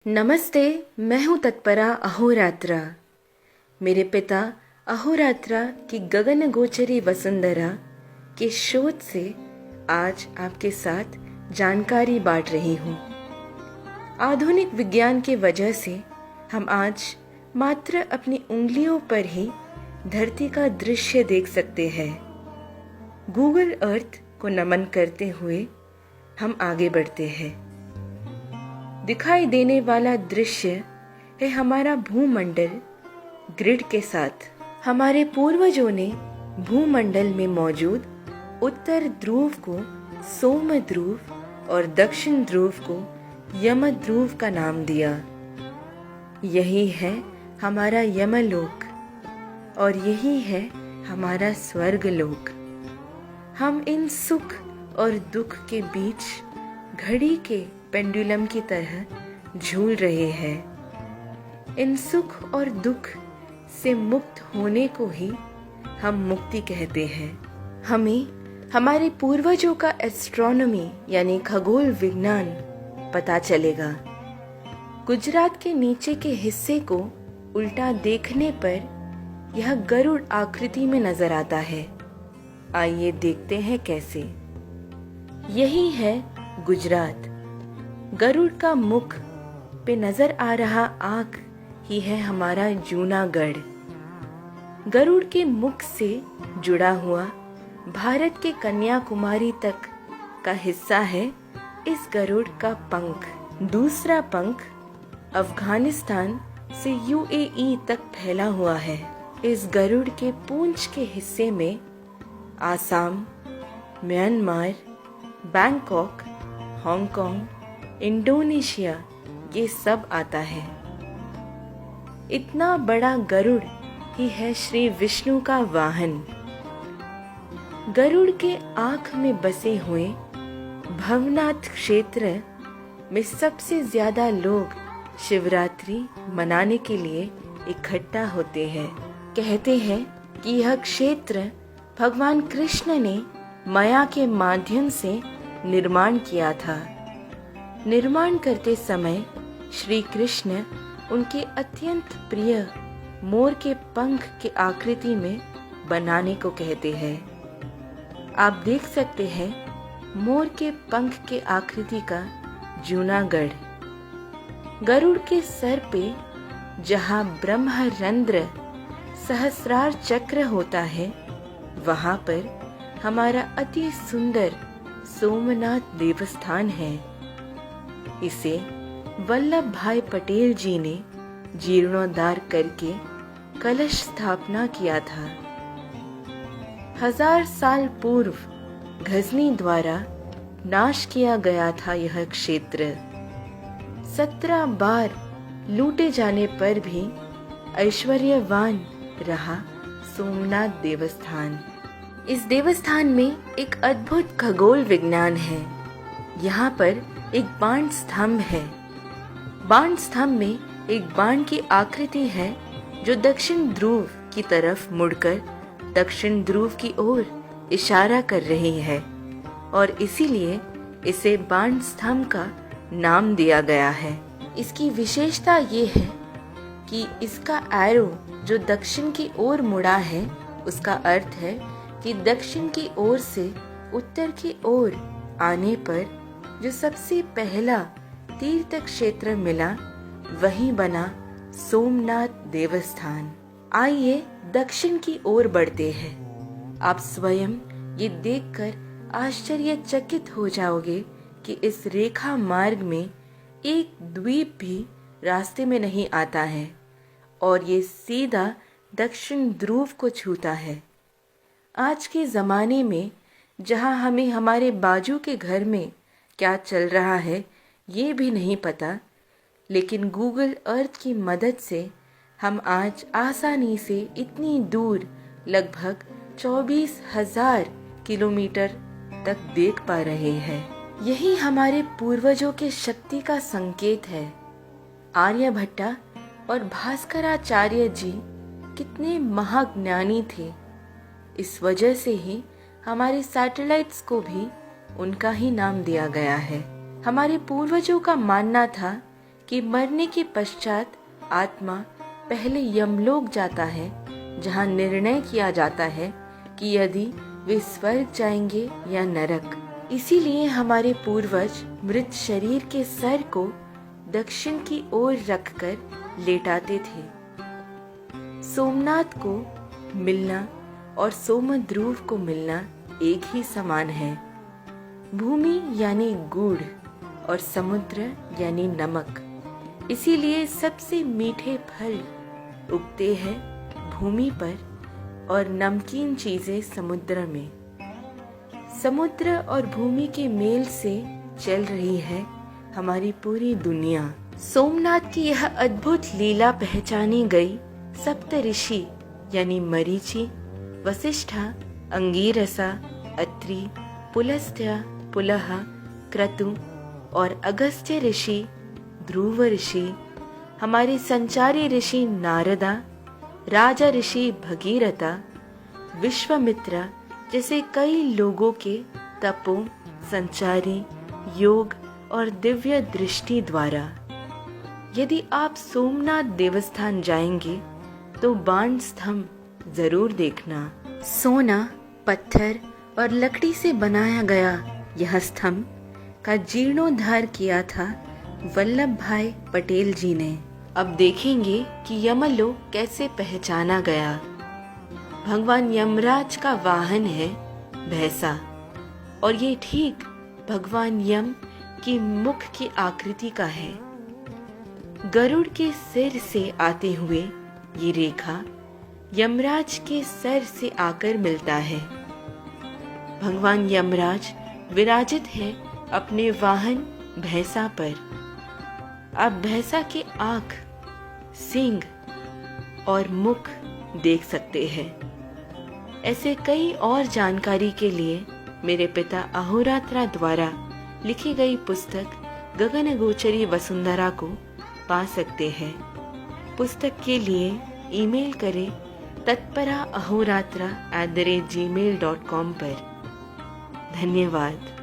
नमस्ते। मैं हूँ तत्परा अहोरात्रा। मेरे पिता अहोरात्रा की गगन गोचरी वसुंधरा के शोध से आज आपके साथ जानकारी बांट रही हूँ। आधुनिक विज्ञान के वजह से हम आज मात्र अपनी उंगलियों पर ही धरती का दृश्य देख सकते हैं। गूगल अर्थ को नमन करते हुए हम आगे बढ़ते हैं। दिखाई देने वाला दृश्य है हमारा भूमंडल ग्रिड के साथ। हमारे पूर्वजों ने भूमंडल में मौजूद उत्तर ध्रुव को सोम ध्रुव और दक्षिण ध्रुव को यम ध्रुव का नाम दिया। यही है हमारा यमलोक और यही है हमारा स्वर्गलोक। हम इन सुख और दुख के बीच घड़ी के पेंडुलम की तरह झूल रहे हैं। इन सुख और दुख से मुक्त होने को ही हम मुक्ति कहते हैं। हमें हमारे पूर्वजों का एस्ट्रोनॉमी यानी खगोल विज्ञान पता चलेगा। गुजरात के नीचे के हिस्से को उल्टा देखने पर यह गरुड़ आकृति में नजर आता है। आइए देखते हैं कैसे। यही है गुजरात। गरुड़ का मुख पे नजर आ रहा आंख ही है हमारा जूनागढ़। गरुड़ के मुख से जुड़ा हुआ भारत के कन्याकुमारी तक का हिस्सा है इस गरुड़ का पंख। दूसरा पंख अफगानिस्तान से यूएई तक फैला हुआ है। इस गरुड़ के पूंछ के हिस्से में Assam, Myanmar, Bangkok, Hong Kong, Indonesia ये सब आता है। इतना बड़ा गरुड़ ही है श्री विष्णु का वाहन। गरुड़ के आंख में बसे हुए भवनाथ क्षेत्र में सबसे ज्यादा लोग शिवरात्रि मनाने के लिए इकट्ठा होते हैं। कहते हैं कि यह क्षेत्र भगवान कृष्ण ने माया के माध्यम से निर्माण किया था। निर्माण करते समय श्री कृष्ण उनके अत्यंत प्रिय मोर के पंख के आकृति में बनाने को कहते हैं। आप देख सकते हैं मोर के पंख के आकृति का जूनागढ़। गरुड़ के सर पे जहाँ ब्रह्मरंध्र सहस्रार चक्र होता है वहाँ पर हमारा अति सुंदर सोमनाथ देवस्थान है। इसे वल्लभ भाई पटेल जी ने जीर्णोद्धार करके कलश स्थापना किया था। 1000 साल पूर्व गजनी द्वारा नाश किया गया था यह क्षेत्र। 17 बार लूटे जाने पर भी ऐश्वर्यवान रहा सोमनाथ देवस्थान। इस देवस्थान में एक अद्भुत खगोल विज्ञान है। यहाँ पर एक बाण स्तंभ है। बाण स्तंभ में एक बाण की आकृति है जो दक्षिण ध्रुव की तरफ मुड़कर दक्षिण ध्रुव की ओर इशारा कर रही है और इसीलिए इसे बाण स्तंभ का नाम दिया गया है। इसकी विशेषता ये है कि इसका एरो जो दक्षिण की ओर मुड़ा है उसका अर्थ है कि दक्षिण की ओर से उत्तर की ओर आने पर जो सबसे पहला तीर्थ क्षेत्र मिला वही बना सोमनाथ देवस्थान। आइए दक्षिण की ओर बढ़ते हैं। आप स्वयं ये देखकर आश्चर्यचकित हो जाओगे कि इस रेखा मार्ग में एक द्वीप भी रास्ते में नहीं आता है और ये सीधा दक्षिण ध्रुव को छूता है। आज के ज़माने में जहाँ हमें हमारे बाजू के घर में क्या चल रहा है ये भी नहीं पता, लेकिन गूगल अर्थ की मदद से हम आज आसानी से इतनी दूर लगभग 24,000 किलोमीटर तक देख पा रहे हैं। यही हमारे पूर्वजों के शक्ति का संकेत है। आर्यभट्टा और भास्कराचार्य जी कितने महाज्ञानी थे। इस वजह से ही हमारे सैटेलाइट्स को भी उनका ही नाम दिया गया है। हमारे पूर्वजों का मानना था कि मरने के पश्चात आत्मा पहले यमलोक जाता है, जहाँ निर्णय किया जाता है कि यदि वे स्वर्ग जाएंगे या नरक। इसीलिए हमारे पूर्वज मृत शरीर के सर को दक्षिण की ओर रखकर लेटाते थे। सोमनाथ को मिलना और सोमध्रुव को मिलना एक ही समान है। भूमि यानी गुड़ और समुद्र यानी नमक। इसीलिए सबसे मीठे फल उगते हैं भूमि पर और नमकीन चीजें समुद्र में। समुद्र और भूमि के मेल से चल रही है हमारी पूरी दुनिया। सोमनाथ की यह अद्भुत लीला पहचानी गई सप्त ऋषि यानी मरीचि, वसिष्ठा, अंगीरसा, अत्रि, पुलस्त्य, पुलह, क्रतु और अगस्त्य ऋषि, ध्रुव ऋषि, हमारे संचारी ऋषि नारदा, राजा ऋषि भगीरथा, विश्वामित्र जैसे कई लोगों के तपों, संचारी, योग और दिव्य दृष्टि द्वारा। यदि आप सोमनाथ देवस्थान जाएंगे तो बाण स्तंभ जरूर देखना। सोना, पत्थर और लकड़ी से बनाया गया यह स्तंभ का जीर्णोद्धार किया था वल्लभ भाई पटेल जी ने। अब देखेंगे कि यमलोक कैसे पहचाना गया। भगवान यमराज का वाहन है भैंसा और ये ठीक भगवान यम की मुख की आकृति का है। गरुड़ के सिर से आते हुए ये रेखा यमराज के सर से आकर मिलता है। भगवान यमराज विराजित है अपने वाहन भैंसा पर। आप भैंसा के आँख, सींग और मुख देख सकते हैं। ऐसे कई और जानकारी के लिए मेरे पिता अहोरात्रा द्वारा लिखी गई पुस्तक गगनगोचरी वसुंधरा को पा सकते हैं। पुस्तक के लिए ईमेल करें tatpara@gmail.com पर। धन्यवाद।